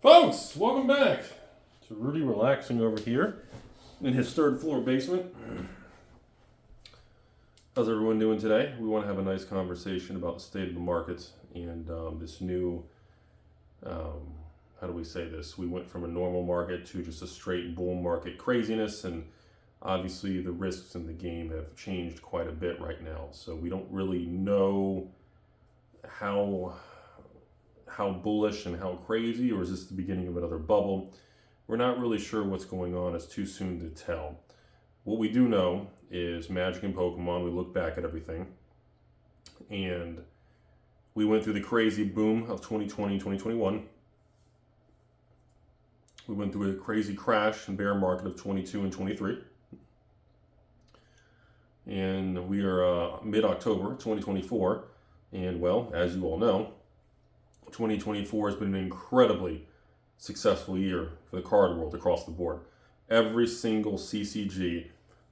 Folks, welcome back to Rudy relaxing over here in his third floor basement. How's everyone doing today? We want to have a nice conversation about the state of the markets and this new, how do we say this? We went from a normal market to just a straight bull market craziness, and obviously the risks in the game have changed quite a bit right now. So we don't really know how bullish and how crazy, or is this the beginning of another bubble? We're not really sure what's going on. It's too soon to tell. What we do know is Magic and Pokemon, we look back at everything, and we went through the crazy boom of 2020, 2021. We went through a crazy crash and bear market of 22 and 23. And we are mid-October 2024, and well, as you all know, 2024 has been an incredibly successful year for the card world across the board. Every single CCG,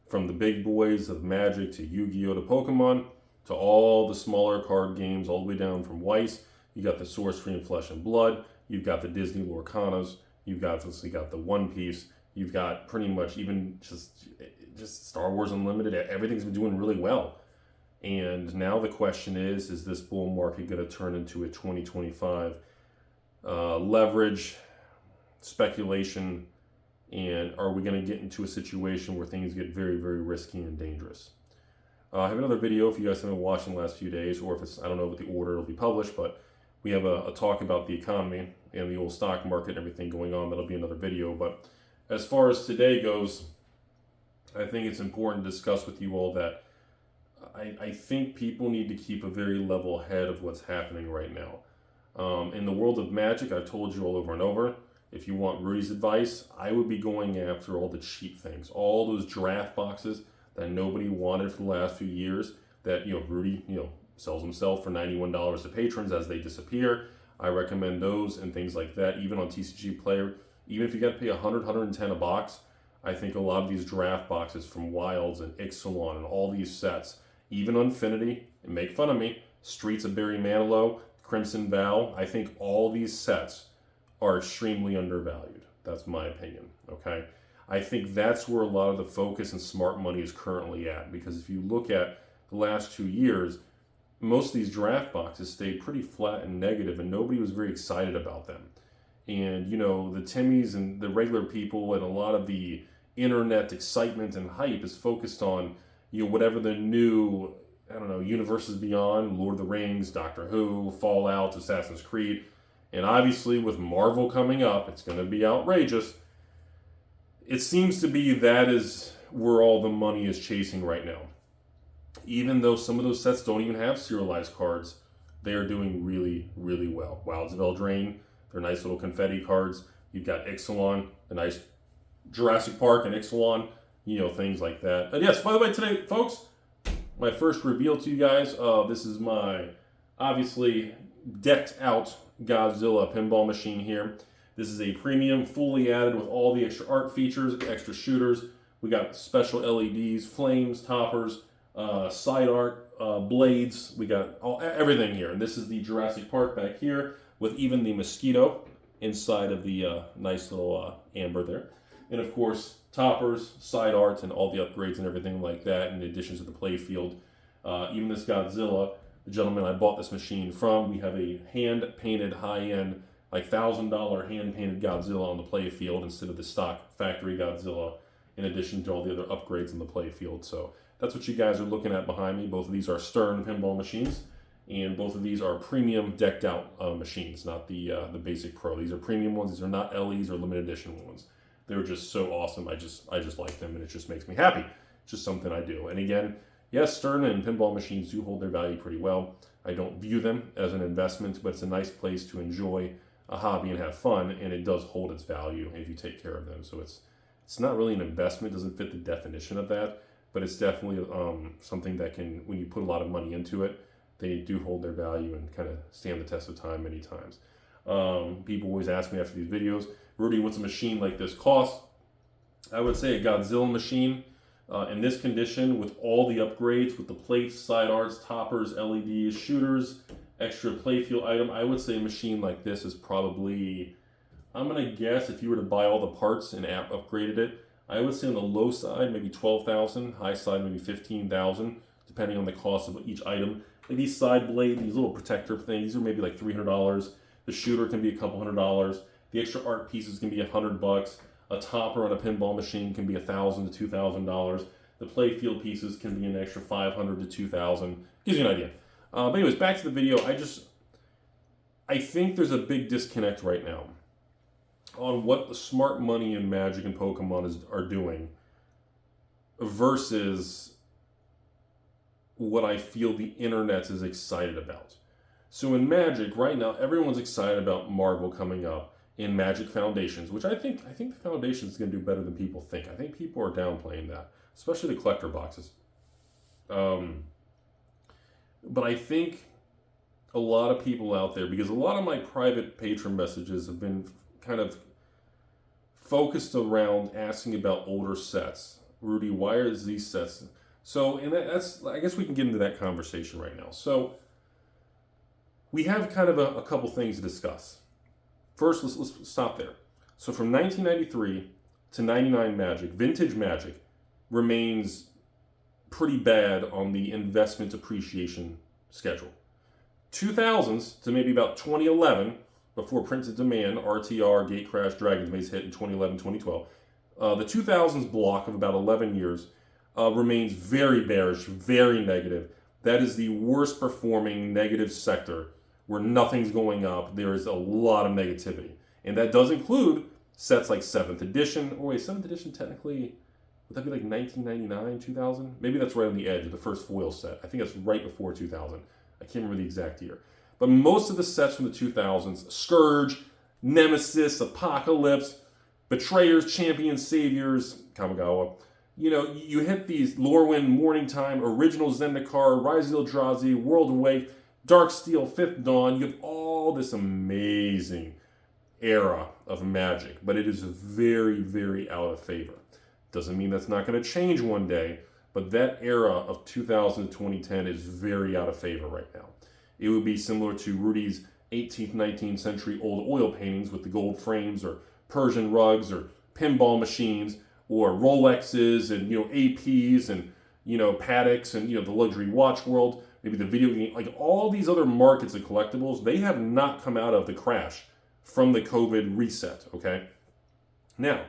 from the big boys of Magic to Yu-Gi-Oh! To Pokemon, to all the smaller card games, all the way down from Weiss. You got the Source Free and Flesh and Blood. You've got the Disney Lorcanas. You've got the One Piece. You've got pretty much even just Star Wars Unlimited. Everything's been doing really well. And now the question is this bull market going to turn into a 2025 leverage, speculation, and are we going to get into a situation where things get very, very risky and dangerous? I have another video if you guys haven't watched in the last few days, or if it's, I don't know what the order it'll be published, but we have a talk about the economy and the old stock market and everything going on. That'll be another video. But as far as today goes, I think it's important to discuss with you all that I think people need to keep a very level head of what's happening right now. In the world of Magic, I've told you all over and over, if you want Rudy's advice, I would be going after all the cheap things, all those draft boxes that nobody wanted for the last few years that, Rudy, sells himself for $91 to patrons as they disappear. I recommend those and things like that, even on TCG Player. Even if you got to pay $100, $110 a box, I think a lot of these draft boxes from Wilds and Ixalan and all these sets, even Infinity, and make fun of me, Streets of Barry Manilow, Crimson Vow, I think all these sets are extremely undervalued. That's my opinion, okay? I think that's where a lot of the focus and smart money is currently at, because if you look at the last 2 years, most of these draft boxes stayed pretty flat and negative, and nobody was very excited about them. And, the Timmies and the regular people and a lot of the internet excitement and hype is focused on whatever the new, Universes Beyond, Lord of the Rings, Doctor Who, Fallout, Assassin's Creed, and obviously with Marvel coming up, it's going to be outrageous. It seems to be that is where all the money is chasing right now. Even though some of those sets don't even have serialized cards, they are doing really, really well. Wilds of Eldraine, they're nice little confetti cards. You've got Ixalan, the nice Jurassic Park and Ixalan, things like that. And yes, by the way, today, folks, my first reveal to you guys, this is my obviously decked out Godzilla pinball machine here. This is a premium, fully added with all the extra art features, extra shooters. We got special LEDs, flames, toppers, side art, blades. We got everything here. And this is the Jurassic Park back here with even the mosquito inside of the nice little amber there. And of course, toppers, side arts, and all the upgrades and everything like that, in addition to the play field. Even this Godzilla, the gentleman I bought this machine from, we have a hand-painted, high-end, like $1,000 hand-painted Godzilla on the play field instead of the stock factory Godzilla, in addition to all the other upgrades in the play field. So that's what you guys are looking at behind me. Both of these are Stern pinball machines, and both of these are premium decked-out machines, not the basic Pro. These are premium ones. These are not LEs or limited edition ones. They're just so awesome. I just like them, and it just makes me happy. It's just something I do. And again, yes, Stern and pinball machines do hold their value pretty well. I don't view them as an investment, but it's a nice place to enjoy a hobby and have fun, and it does hold its value if you take care of them. So it's not really an investment. It doesn't fit the definition of that, but it's definitely something that can, when you put a lot of money into it, they do hold their value and kind of stand the test of time many times. People always ask me after these videos, Rudy, what's a machine like this cost? I would say a Godzilla machine in this condition with all the upgrades, with the plates, side arts, toppers, LEDs, shooters, extra playfield item, I would say a machine like this is probably, I'm going to guess if you were to buy all the parts and upgraded it, I would say on the low side, maybe 12,000, high side, maybe 15,000, depending on the cost of each item. Like these side blade, these little protector things, these are maybe like $300. The shooter can be a couple $100. The extra art pieces can be $100. A topper on a pinball machine can be $1,000 to $2,000. The play field pieces can be an extra $500 to $2,000. Gives you an idea. But anyways, back to the video. I think there's a big disconnect right now on what the smart money in Magic and Pokemon are doing versus what I feel the internet is excited about. So in Magic, right now, everyone's excited about Marvel coming up in Magic Foundations, which I think the Foundation is going to do better than people think. I think people are downplaying that, especially the collector boxes. But I think a lot of people out there, because a lot of my private patron messages have been kind of focused around asking about older sets. Rudy, why are these sets? So, and that's, I guess we can get into that conversation right now. So, we have kind of a couple things to discuss. First, let's stop there. So, from 1993 to 99 Magic, vintage Magic remains pretty bad on the investment appreciation schedule. 2000s to maybe about 2011, before Printed Demand, RTR, Gate Crash, Dragon's Maze hit in 2011, 2012. The 2000s block of about 11 years remains very bearish, very negative. That is the worst performing negative sector where nothing's going up. There is a lot of negativity. And that does include sets like 7th edition. Oh wait, 7th edition technically, would that be like 1999, 2000? Maybe that's right on the edge of the first foil set. I think that's right before 2000. I can't remember the exact year. But most of the sets from the 2000s, Scourge, Nemesis, Apocalypse, Betrayers, Champions, Saviors, Kamigawa, you hit these Lorwyn, Morning Time, Original Zendikar, Rise of the Eldrazi, World Awake, Darksteel, Fifth Dawn. You have all this amazing era of Magic, but it is very, very out of favor. Doesn't mean that's not going to change one day, but that era of 2000 to 2010 is very out of favor right now. It would be similar to Rudy's 18th, 19th century old oil paintings with the gold frames, or Persian rugs, or pinball machines, or Rolexes, and APs, and Patek's, and the luxury watch world, maybe the video game, like all these other markets of collectibles. They have not come out of the crash from the COVID reset. Okay, now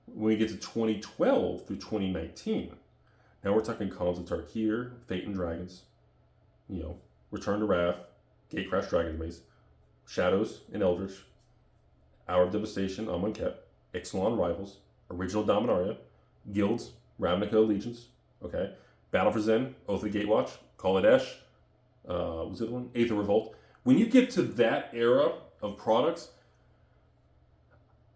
when we get to 2012 through 2019, now we're talking Khans of Tarkir, Fate and Dragons, Return to Wrath, Gatecrash, Dragon's Maze, Shadows and Eldritch, Hour of Devastation, Amonkhet, Ixalan Rivals, Original Dominaria, Guilds, Ravnica Allegiance, okay, Battle for Zen, Oath of the Gatewatch, Kaladesh, what was the other one? Aether Revolt. When you get to that era of products,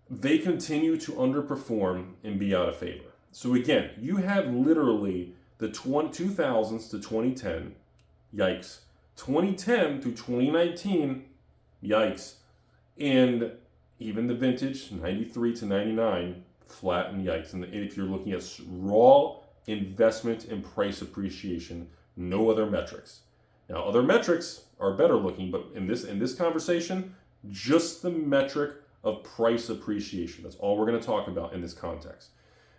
they continue to underperform and be out of favor. So again, you have literally the 2000s to 2010, yikes. 2010 through 2019, yikes. And even the vintage, 93 to 99, flat and yikes. And if you're looking at raw investment and price appreciation, no other metrics. Now, other metrics are better looking, but in this conversation, just the metric of price appreciation. That's all we're going to talk about in this context.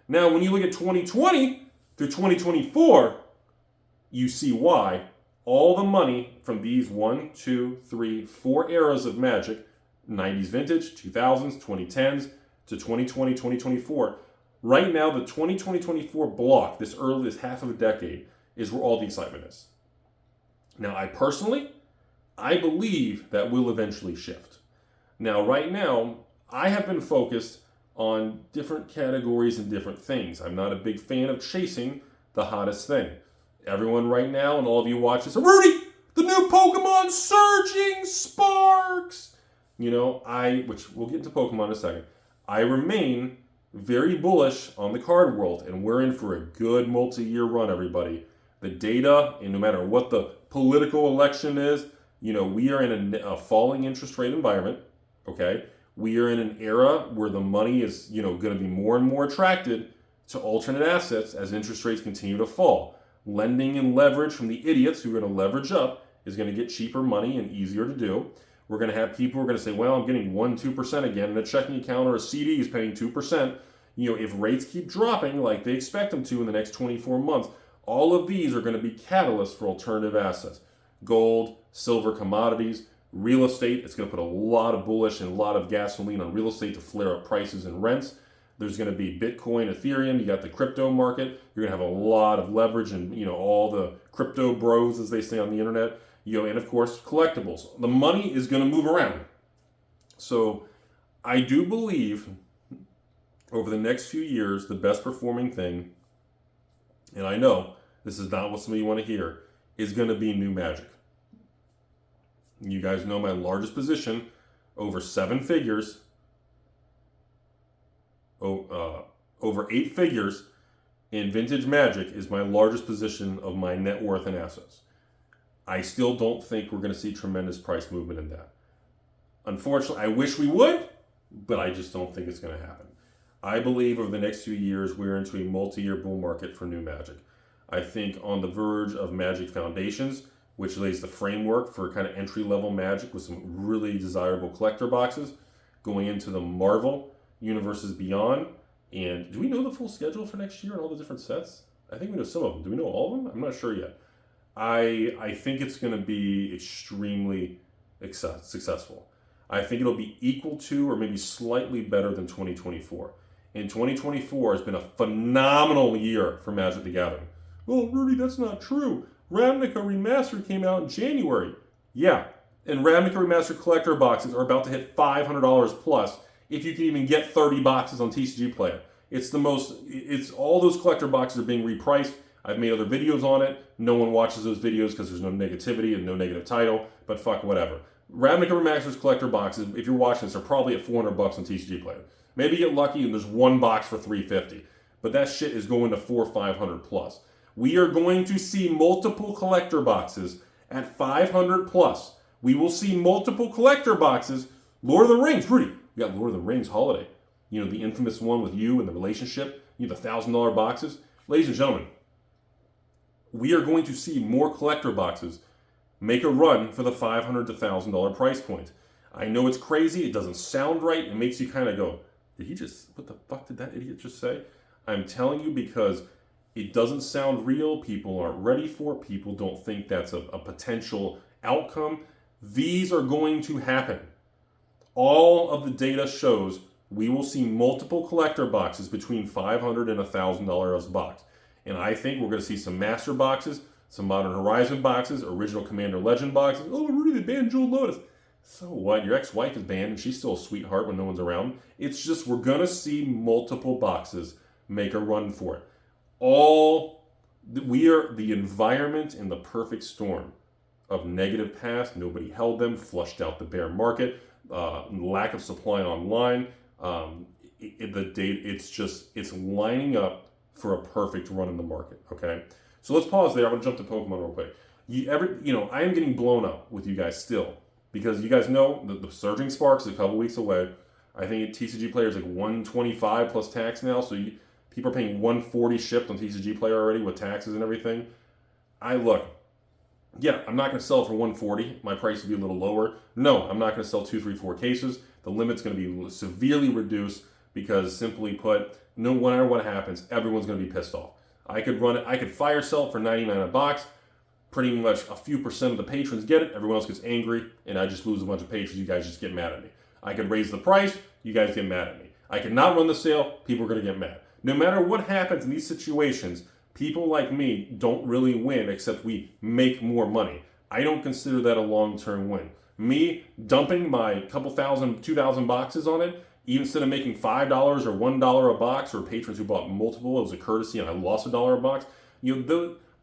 Now, when you look at 2020 through 2024, you see why all the money from these 1, 2, 3, 4 eras of Magic, 90s vintage, 2000s, 2010s, to 2020, 2024, right now the 2020-24 block, this half of a decade, is where all the excitement is. Now, I believe that will eventually shift. Now, right now, I have been focused on different categories and different things. I'm not a big fan of chasing the hottest thing. Everyone right now, and all of you watch this, Rudy, the new Pokemon Surging Sparks! Which we'll get into Pokemon in a second. I remain very bullish on the card world, and we're in for a good multi-year run, everybody. The data, and no matter what the political election is, we are in a falling interest rate environment, okay? We are in an era where the money is, going to be more and more attracted to alternate assets as interest rates continue to fall. Lending and leverage from the idiots who are going to leverage up is going to get cheaper money and easier to do. We're going to have people who are going to say, well, I'm getting 1-2% again, and a checking account or a CD is paying 2%. If rates keep dropping like they expect them to in the next 24 months, all of these are going to be catalysts for alternative assets. Gold, silver, commodities, real estate. It's going to put a lot of bullish and a lot of gasoline on real estate to flare up prices and rents. There's going to be Bitcoin, Ethereum. You got the crypto market. You're going to have a lot of leverage and, all the crypto bros, as they say on the internet. And of course, collectibles. The money is going to move around. So I do believe over the next few years, the best performing thing, and I know this is not what some of you want to hear, is going to be new magic. You guys know my largest position, over 7 figures, over 8 figures in vintage magic is my largest position of my net worth and assets. I still don't think we're going to see tremendous price movement in that. Unfortunately, I wish we would, but I just don't think it's going to happen. I believe over the next few years, we're into a multi-year bull market for new magic. I think on the verge of Magic Foundations, which lays the framework for kind of entry-level magic with some really desirable collector boxes, going into the Marvel Universes Beyond. And do we know the full schedule for next year and all the different sets? I think we know some of them. Do we know all of them? I'm not sure yet. I think it's going to be extremely successful. I think it'll be equal to or maybe slightly better than 2024. And 2024 has been a phenomenal year for Magic the Gathering. Well, Rudy, that's not true. Ravnica Remastered came out in January. Yeah, and Ravnica Remastered collector boxes are about to hit $500 plus if you can even get 30 boxes on TCG Player. It's all those collector boxes are being repriced. I've made other videos on it. No one watches those videos because there's no negativity and no negative title, but fuck whatever. Ravnica Remastered's collector boxes, if you're watching this, are probably at $400 on TCG Player. Maybe you get lucky and there's one box for $350, but that shit is going to $400 or $500 plus. We are going to see multiple collector boxes at $500 plus. We will see multiple collector boxes. Lord of the Rings, Rudy, we got Lord of the Rings Holiday. The infamous one with you and the relationship. The $1,000 boxes. Ladies and gentlemen, we are going to see more collector boxes make a run for the $500 to $1,000 price point. I know it's crazy. It doesn't sound right. It makes you kind of go, what the fuck did that idiot just say? I'm telling you because it doesn't sound real. People aren't ready for it. People don't think that's a potential outcome. These are going to happen. All of the data shows we will see multiple collector boxes between $500 and $1,000 a box. And I think we're going to see some master boxes, some Modern Horizon boxes, original Commander Legend boxes. Oh, Rudy, they banned Jewel Lotus. So what? Your ex-wife is banned and she's still a sweetheart when no one's around. It's just we're going to see multiple boxes make a run for it. We are the environment in the perfect storm of negative past. Nobody held them, flushed out the bear market, lack of supply online. It's lining up for a perfect run in the market. Okay, so let's pause there. I'm gonna jump to Pokemon real quick. I am getting blown up with you guys still because you guys know the Surging Sparks is a couple weeks away. I think TCG Player is like $125 plus tax now, so people are paying $140 shipped on TCG Player already with taxes and everything. I'm not going to sell it for $140. My price will be a little lower. No, I'm not going to sell 2, 3, 4 cases. The limit's going to be severely reduced because, simply put, no matter what happens, everyone's going to be pissed off. I could fire sell it for $99 a box. Pretty much a few percent of the patrons get it. Everyone else gets angry, and I just lose a bunch of patrons. You guys just get mad at me. I could raise the price. You guys get mad at me. I could not run the sale. People are going to get mad. No matter what happens in these situations, people like me don't really win except we make more money. I don't consider that a long-term win. Me dumping my couple thousand, 2,000 boxes on it, even instead of making $5 or $1 a box, or patrons who bought multiple, it was a courtesy and I lost $1 a box.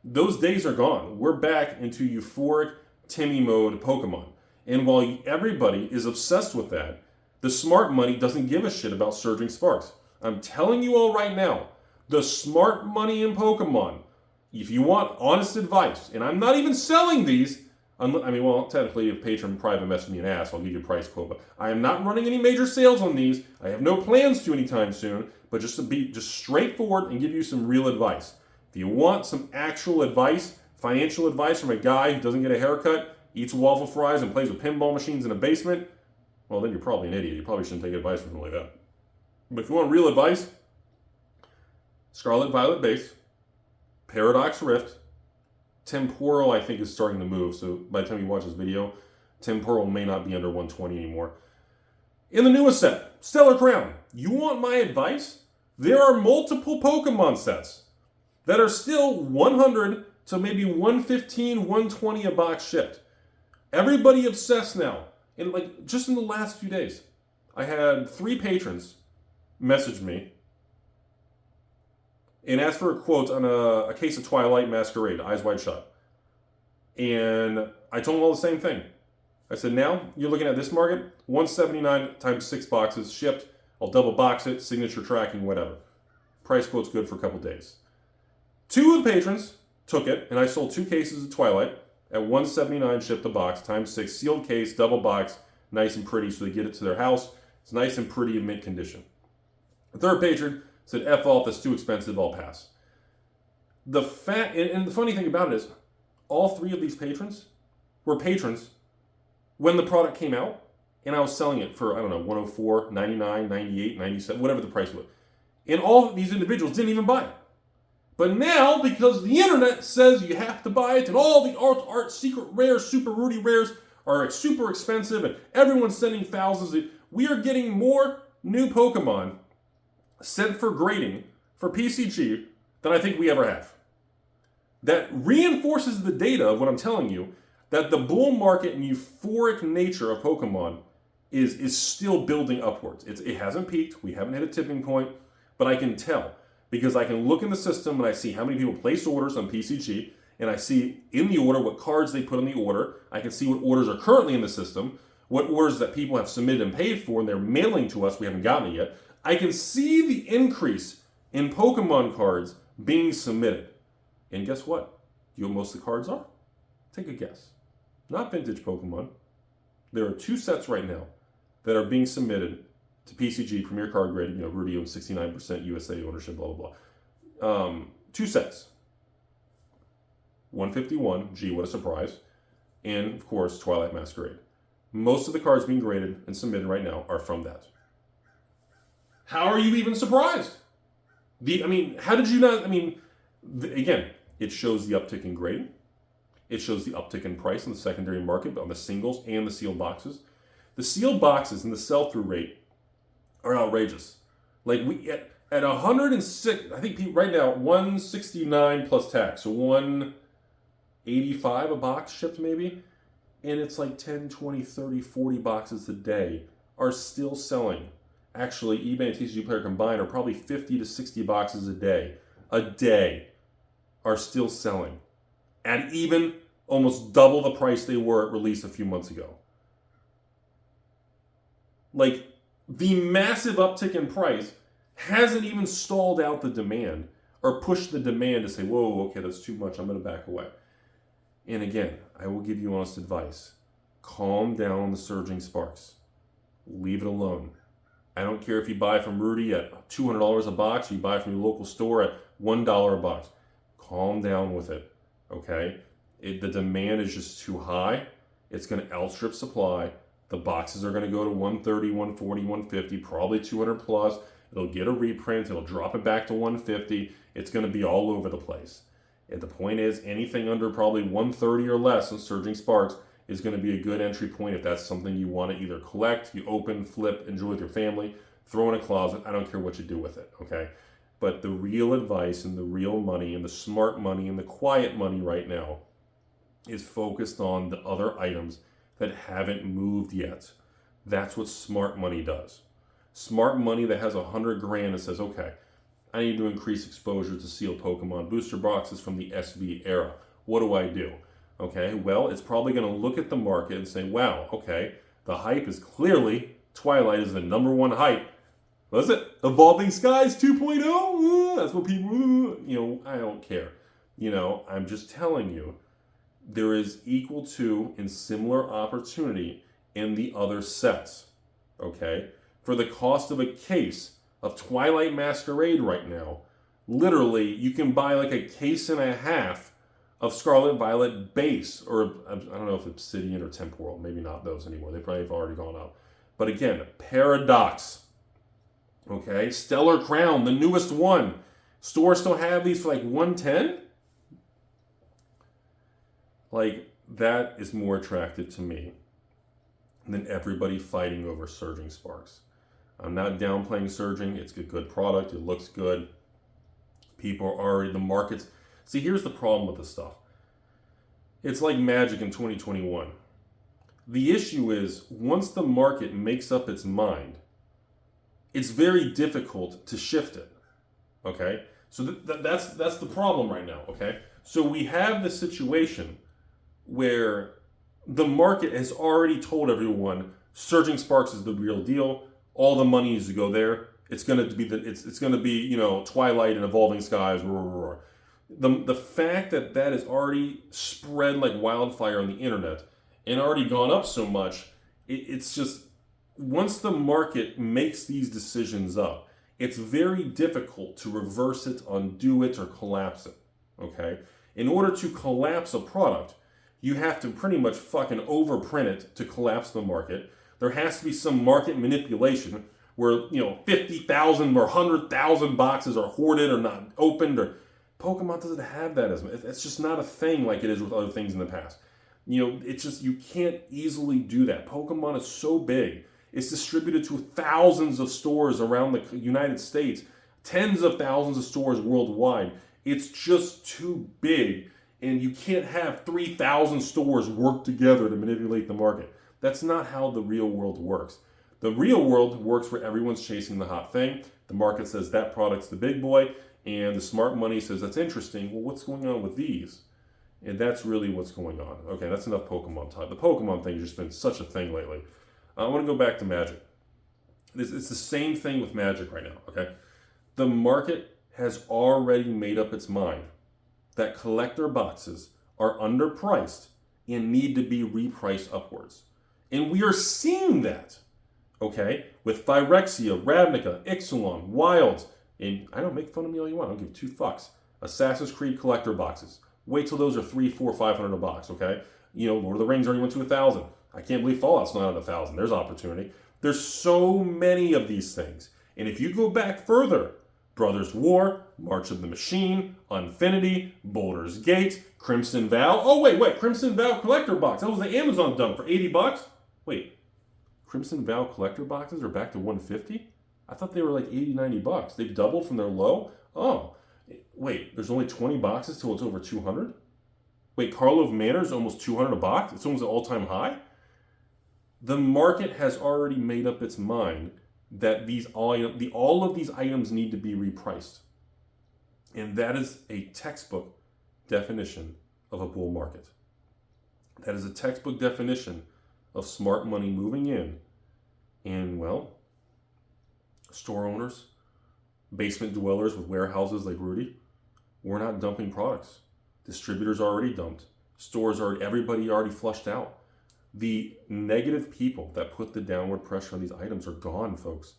Those days are gone. We're back into euphoric Timmy mode Pokemon. And while everybody is obsessed with that, the smart money doesn't give a shit about Surging Sparks. I'm telling you all right now, the smart money in Pokemon, if you want honest advice, and I'm not even selling these, technically if patron private message me an ass, I'll give you a price quote, but I am not running any major sales on these. I have no plans to anytime soon, but just to be straightforward and give you some real advice. If you want some actual advice, financial advice from a guy who doesn't get a haircut, eats waffle fries and plays with pinball machines in a basement, well, then you're probably an idiot. You probably shouldn't take advice from something like that. But if you want real advice, Scarlet Violet base, Paradox Rift, Temporal I think is starting to move. So by the time you watch this video, Temporal may not be under 120 anymore. In the newest set, Stellar Crown. You want my advice? There are multiple Pokemon sets that are still 100 to maybe 115, 120 a box shipped. Everybody obsessed now. And like just in the last few days, I had 3 patrons message me and ask for a quote on a case of Twilight Masquerade, Eyes Wide Shut. And I told them all the same thing. I said, now you're looking at this market, 179 times 6 boxes shipped. I'll double box it, signature tracking, whatever. Price quote's good for a couple days. 2 of the patrons took it, and I sold 2 cases of Twilight at 179 shipped a box, times 6, sealed case, double box, nice and pretty, so they get it to their house. It's nice and pretty in mint condition. The 3rd patron said, F off, that's too expensive, I'll pass. The funny thing about it is, all 3 of these patrons were patrons when the product came out, and I was selling it for, I don't know, 104, 99, 98, 97, whatever the price was. And all of these individuals didn't even buy it. But now, because the internet says you have to buy it, and all the art, secret rares, super Rudy rares are super expensive, and everyone's sending thousands, we are getting more new Pokemon sent for grading for PCG than I think we ever have. That reinforces the data of what I'm telling you, that the bull market and euphoric nature of Pokemon is still building upwards. It hasn't peaked. We haven't hit a tipping point, but I can tell because I can look in the system and I see how many people place orders on PCG, and I see in the order what cards they put in the order. I can see what orders are currently in the system, what orders that people have submitted and paid for, and they're mailing to us. We haven't gotten it yet. I can see the increase in Pokemon cards being submitted. And guess what? You know what most of the cards are? Take a guess. Not vintage Pokemon. There are 2 sets right now that are being submitted to PCG, Premier Card Grading, Rudy owns 69% USA ownership, blah, blah, blah. 2 sets. 151, gee, what a surprise. And, of course, Twilight Masquerade. Most of the cards being graded and submitted right now are from that. How are you even surprised? How did you not, again, it shows the uptick in grading. It shows the uptick in price in the secondary market on the singles and the sealed boxes. The sealed boxes and the sell-through rate are outrageous. Like at 106, I think right now 169 plus tax, so 185 a box shipped maybe, and it's like 10, 20, 30, 40 boxes a day are still selling. Actually, eBay and TCG Player combined are probably 50 to 60 boxes a day are still selling at even almost double the price they were at release a few months ago. Like, the massive uptick in price hasn't even stalled out the demand or pushed the demand to say, whoa, okay, that's too much, I'm going to back away. And again, I will give you honest advice. Calm down the surging sparks. Leave it alone. I don't care if you buy from Rudy at $200 a box, or you buy from your local store at $1 a box. Calm down with it, okay? The demand is just too high. It's going to outstrip supply. The boxes are going to go to 130, 140, 150, probably 200 plus. It'll get a reprint. It'll drop it back to 150. It's going to be all over the place. And the point is, anything under probably 130 or less in Surging Sparks is going to be a good entry point if that's something you want to either collect, you open, flip, enjoy with your family, throw in a closet. I don't care what you do with it, okay? But the real advice and the real money and the smart money and the quiet money right now is focused on the other items that haven't moved yet. That's what smart money does. Smart money that has $100 grand and says, okay, I need to increase exposure to sealed Pokemon booster boxes from the SV era. What do I do? Okay, well, it's probably going to look at the market and say, wow, okay, the hype is clearly, Twilight is the #1 hype. What is it? Evolving Skies 2.0? That's what people, I don't care. I'm just telling you, there is equal to and similar opportunity in the other sets, okay? For the cost of a case of Twilight Masquerade right now, literally, you can buy like a case and a half of Scarlet Violet base, or I don't know if Obsidian or Temporal, maybe not those anymore. They probably have already gone up. But again, Paradox, okay? Stellar Crown, the newest one. Stores still have these for like 110. Like, that is more attractive to me than everybody fighting over Surging Sparks. I'm not downplaying Surging. It's a good product. It looks good. People are already, the markets. See, here's the problem with this stuff. It's like magic in 2021. The issue is, once the market makes up its mind, it's very difficult to shift it. Okay? So that's the problem right now. Okay? So we have this situation where the market has already told everyone Surging Sparks is the real deal. All the money needs to go there. It's going to be it's going to be, you know, Twilight and Evolving Skies. The fact that that is already spread like wildfire on the internet and already gone up so much, it's just, once the market makes these decisions up, it's very difficult to reverse it, undo it, or collapse it. Okay? In order to collapse a product, you have to pretty much fucking overprint it to collapse the market. There has to be some market manipulation where, you know, 50,000 or 100,000 boxes are hoarded or not opened. Or Pokemon doesn't have that as much. It's just not a thing like it is with other things in the past. You know, it's just, you can't easily do that. Pokemon is so big. It's distributed to thousands of stores around the United States, tens of thousands of stores worldwide. It's just too big, and you can't have 3,000 stores work together to manipulate the market. That's not how the real world works. The real world works where everyone's chasing the hot thing. The market says that product's the big boy, and the smart money says that's interesting. Well, what's going on with these? And that's really what's going on. Okay, that's enough Pokemon talk. The Pokemon thing has just been such a thing lately. I want to go back to Magic. It's the same thing with Magic right now, okay? The market has already made up its mind that collector boxes are underpriced and need to be repriced upwards. And we are seeing that, okay? With Phyrexia, Ravnica, Ixalan, Wilds, and I don't, make fun of me all you want. I don't give two fucks. Assassin's Creed collector boxes. Wait till those are $300, $400, $500 a box, okay? You know, Lord of the Rings already went to 1,000. I can't believe Fallout's not at 1,000. There's opportunity. There's so many of these things. And if you go back further, Brothers War, March of the Machine, Unfinity, Baldur's Gate, Crimson Vow. Oh, wait. Crimson Vow collector box. That was the Amazon dump for $80. Wait. Crimson Vow collector boxes are back to $150? I thought they were like $80, $90. They've doubled from their low? Oh. Wait, there's only 20 boxes till it's over 200? Wait, Karlov Manor's almost 200 a box? It's almost an all-time high? The market has already made up its mind that all of these items need to be repriced. And that is a textbook definition of a bull market. That is a textbook definition of smart money moving in. And, well, store owners, basement dwellers with warehouses like Rudy, we're not dumping products. Distributors already dumped. Stores already, everybody already flushed out. The negative people that put the downward pressure on these items are gone, folks.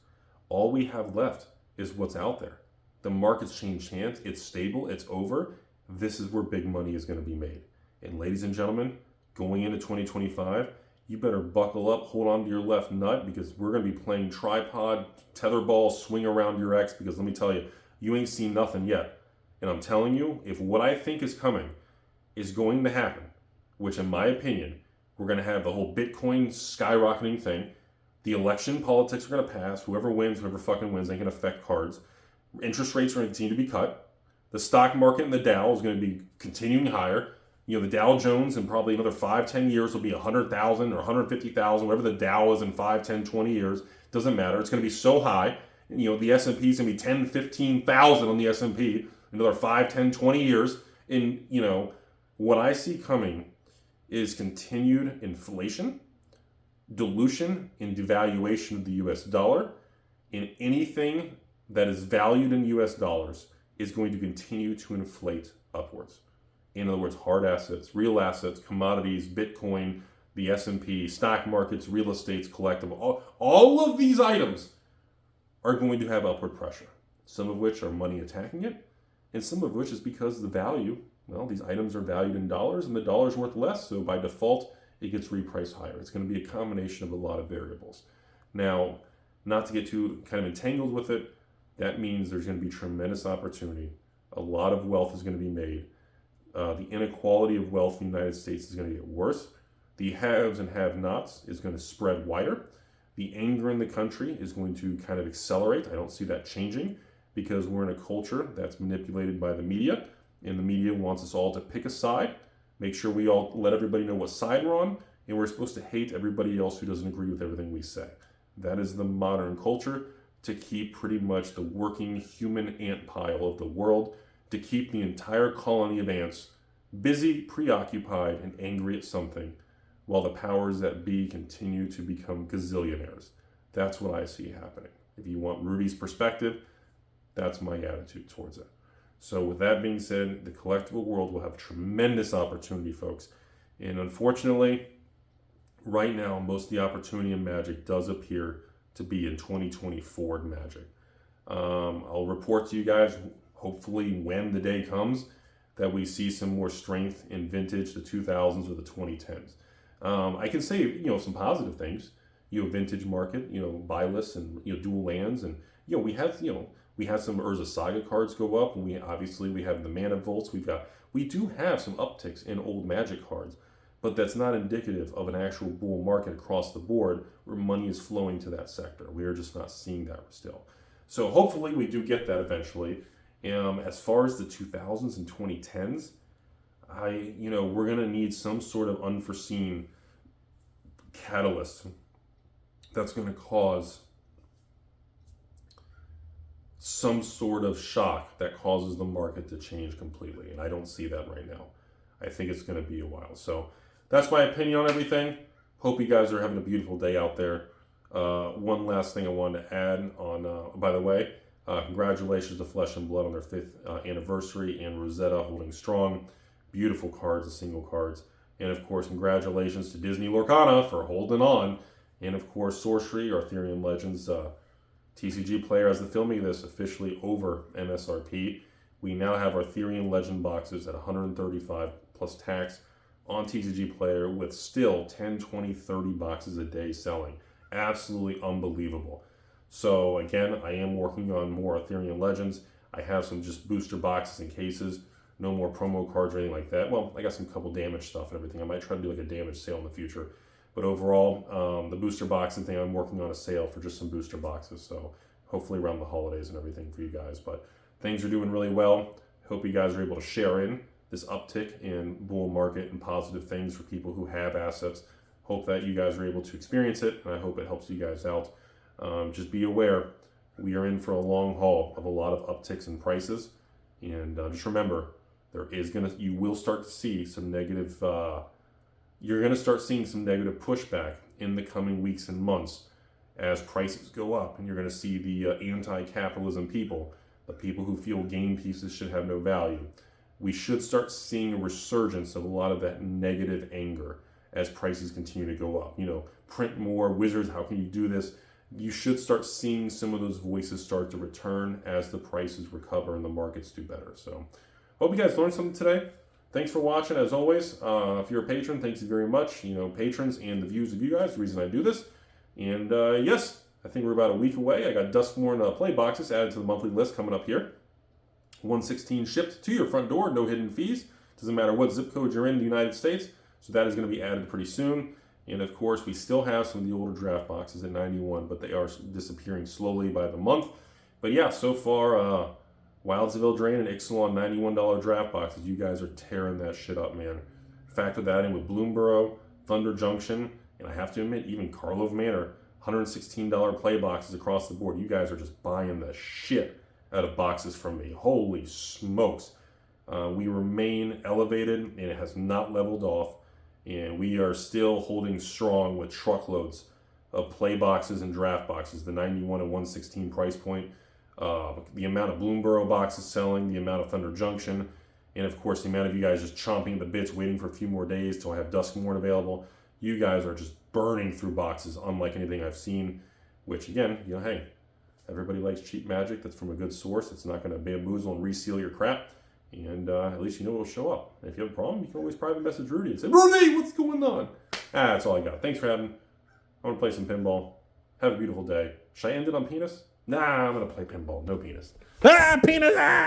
All we have left is what's out there. The market's changed hands. It's stable. It's over. This is where big money is going to be made. And ladies and gentlemen, going into 2025, you better buckle up, hold on to your left nut, because we're going to be playing tripod, tetherball, swing around your ex, because let me tell you, you ain't seen nothing yet. And I'm telling you, if what I think is coming is going to happen, which in my opinion, we're going to have the whole Bitcoin skyrocketing thing. The election politics are going to pass. Whoever fucking wins, ain't going to affect cards. Interest rates are going to continue to be cut. The stock market and the Dow is going to be continuing higher. You know, the Dow Jones in probably another 5-10 years will be 100,000 or 150,000, whatever the Dow is in 5, 10, 20 years. Doesn't matter. It's going to be so high. You know, the S&P is going to be 10, 15,000 on the S&P another 5, 10, 20 years. And, you know, what I see coming is continued inflation, dilution and devaluation of the US dollar, and anything that is valued in US dollars is going to continue to inflate upwards. In other words, hard assets, real assets, commodities, Bitcoin, the S&P, stock markets, real estates, collectible, all of these items are going to have upward pressure, some of which are money attacking it, and some of which is because the value well, these items are valued in dollars and the dollar's worth less. So by default, it gets repriced higher. It's going to be a combination of a lot of variables. Now, not to get too kind of entangled with it, that means there's going to be tremendous opportunity. A lot of wealth is going to be made. The inequality of wealth in the United States is going to get worse. The haves and have-nots is going to spread wider. The anger in the country is going to kind of accelerate. I don't see that changing because we're in a culture that's manipulated by the media, and the media wants us all to pick a side, make sure we all let everybody know what side we're on, and we're supposed to hate everybody else who doesn't agree with everything we say. That is the modern culture, to keep pretty much the working human ant pile of the world, to keep the entire colony of ants busy, preoccupied, and angry at something, while the powers that be continue to become gazillionaires. That's what I see happening. If you want Rudy's perspective, that's my attitude towards it. So with that being said, the collectible world will have tremendous opportunity, folks. And unfortunately, right now, most of the opportunity in Magic does appear to be in 2024 Magic. I'll report to you guys, hopefully when the day comes, that we see some more strength in vintage, the 2000s or the 2010s. I can say, some positive things. Vintage market, buy lists and, dual lands. And, we had some Urza Saga cards go up, and we have the Mana Volts. We do have some upticks in old Magic cards, but that's not indicative of an actual bull market across the board where money is flowing to that sector. We are just not seeing that still. So hopefully we do get that eventually. As far as the 2000s and 2010s, we're going to need some sort of unforeseen catalyst that's going to cause some sort of shock that causes the market to change completely. And I don't see that right now. I think it's going to be a while. So that's my opinion on everything. Hope you guys are having a beautiful day out there. One last thing I wanted to add on, by the way, congratulations to Flesh and Blood on their 5th anniversary, and Rosetta holding strong. Beautiful cards, the single cards. And of course, congratulations to Disney Lorcana for holding on. And of course, Sorcery, Arthurian Legends, TCG Player, as the filming of this, officially over MSRP. We now have Arthurian Legend boxes at $135 plus tax on TCG Player, with still 10, 20, 30 boxes a day selling. Absolutely unbelievable. So again, I am working on more Arthurian Legends. I have some just booster boxes and cases. No more promo cards or anything like that. Well, I got some couple damage stuff and everything. I might try to do like a damage sale in the future. But overall, the booster boxing thing, I'm working on a sale for just some booster boxes. So hopefully around the holidays and everything for you guys. But things are doing really well. Hope you guys are able to share in this uptick in bull market and positive things for people who have assets. Hope that you guys are able to experience it, and I hope it helps you guys out. Just be aware, we are in for a long haul of a lot of upticks in prices. And just remember, you will start to see some negative, you're going to start seeing some negative pushback in the coming weeks and months as prices go up. And you're going to see the anti-capitalism people, the people who feel game pieces should have no value. We should start seeing a resurgence of a lot of that negative anger as prices continue to go up. Print more, Wizards, how can you do this? You should start seeing some of those voices start to return as the prices recover and the markets do better. So hope you guys learned something today. Thanks for watching, as always. If you're a patron, thanks you very much. Patrons and the views of you guys, the reason I do this. And yes, I think we're about a week away. I got Duskmorn play boxes added to the monthly list coming up here. 116 shipped to your front door, no hidden fees. Doesn't matter what zip code you're in the United States. So that is going to be added pretty soon. And of course, we still have some of the older draft boxes at 91, but they are disappearing slowly by the month. But yeah, so far, Wildsville Drain and Ixalan $91 draft boxes. You guys are tearing that shit up, man. Factor that in with Bloomborough, Thunder Junction, and I have to admit, even Karlov Manor, $116 play boxes across the board. You guys are just buying the shit out of boxes from me. Holy smokes. We remain elevated, and it has not leveled off. And we are still holding strong with truckloads of play boxes and draft boxes, the 91 and 116 price point, the amount of Bloomborough boxes selling, the amount of Thunder Junction, and of course the amount of you guys just chomping at the bits, waiting for a few more days till I have Duskmorn available. You guys are just burning through boxes unlike anything I've seen, which again, hey, everybody likes cheap magic that's from a good source. It's not going to bamboozle and reseal your crap. And at least you know it'll show up. If you have a problem, you can always private message Rudy and say, Rudy, what's going on? That's all I got. Thanks for having me. I want to play some pinball. Have a beautiful day. Should I end it on penis? Nah, I'm going to play pinball. No penis. Ah, penis! Ah!